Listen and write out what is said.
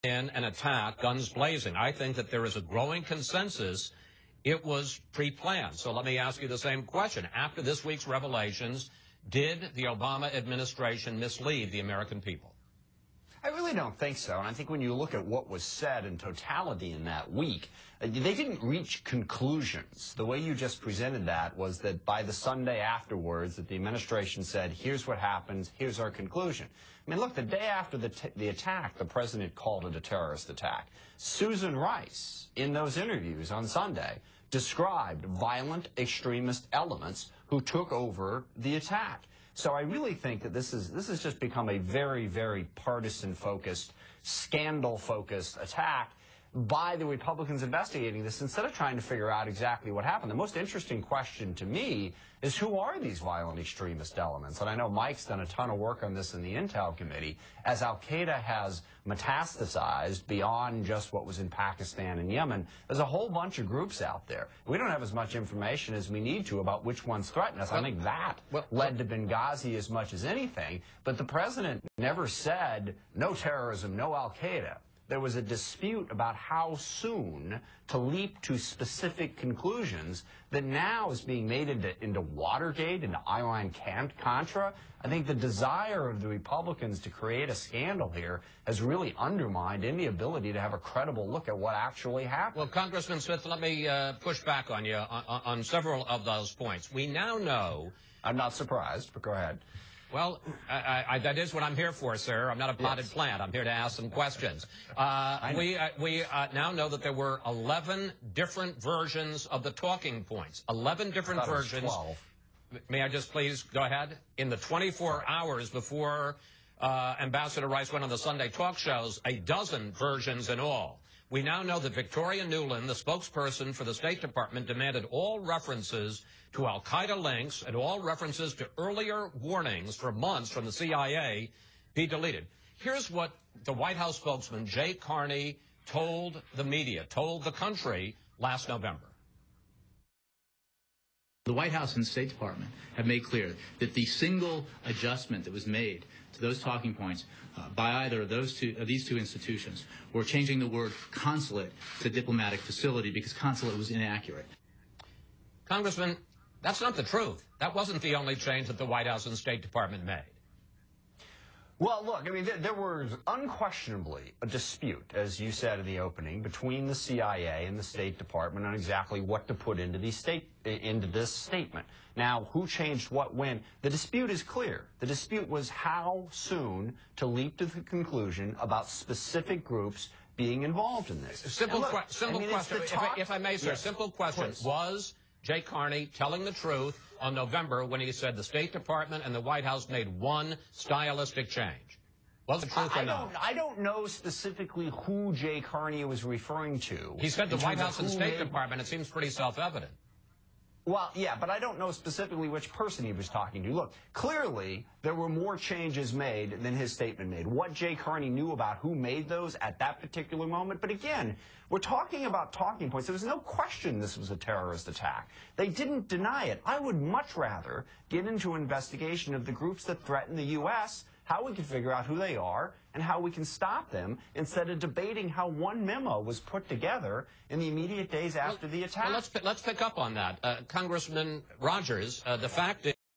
in an attack, guns blazing. I think that there is a growing consensus it was pre-planned. So let me ask you the same question. After this week's revelations, did the Obama administration mislead the American people? I really don't think so. And I think when you look at what was said in totality in that week, they didn't reach conclusions. The way you just presented that was that by the Sunday afterwards, that the administration said, here's what happens, here's our conclusion. I mean, look, the day after the attack, the president called it a terrorist attack. Susan Rice, in those interviews on Sunday, described violent extremist elements who took over the attack. So I really think that this has just become a very, very partisan-focused, scandal-focused attack by the Republicans investigating this instead of trying to figure out exactly what happened. The most interesting question to me is, who are these violent extremist elements? And I know Mike's done a ton of work on this in the Intel Committee. As al-Qaeda has metastasized beyond just what was in Pakistan and Yemen, there's a whole bunch of groups out there. We don't have as much information as we need to about which ones threaten us. I think that led to Benghazi as much as anything. But the president never said, no terrorism, no al-Qaeda. There was a dispute about how soon to leap to specific conclusions that now is being made into Watergate, into Iran-Contra. I think the desire of the Republicans to create a scandal here has really undermined any ability to have a credible look at what actually happened. Well, Congressman Smith, let me push back on you on several of those points. We now know... I'm not surprised, but go ahead. Well, that is what I'm here for, sir. I'm not a potted plant. I'm here to ask some questions. We now know that there were 11 different versions of the talking points. 11 different versions. 12. May I just please go ahead? In the 24 hours before Ambassador Rice went on the Sunday talk shows, a dozen versions in all. We now know that Victoria Nuland, the spokesperson for the State Department, demanded all references to al-Qaeda links and all references to earlier warnings for months from the CIA be deleted. Here's what the White House spokesman, Jay Carney, told the media, told the country last November. The White House and the State Department have made clear that the single adjustment that was made to those talking points by either of these two institutions were changing the word consulate to diplomatic facility because consulate was inaccurate. Congressman, that's not the truth. That wasn't the only change that the White House and State Department made. Well, look, I mean, there was unquestionably a dispute, as you said in the opening, between the CIA and the State Department on exactly what to put into this statement. Now, who changed what when? The dispute is clear. The dispute was how soon to leap to the conclusion about specific groups being involved in this. Simple question, if I may, sir. Yes, simple question. Please. Was Jay Carney telling the truth on November when he said the State Department and the White House made one stylistic change? Was it truth or not? I don't know specifically who Jay Carney was referring to. He said the White House and State Department. It seems pretty self-evident. Well, yeah, but I don't know specifically which person he was talking to. Look, clearly there were more changes made than his statement made. What Jay Carney knew about who made those at that particular moment. But again, we're talking about talking points. There was no question this was a terrorist attack. They didn't deny it. I would much rather get into an investigation of the groups that threaten the U.S., how we can figure out who they are, and how we can stop them, instead of debating how one memo was put together in the immediate days after the attack. Well, let's pick up on that. Congressman Rogers, the fact is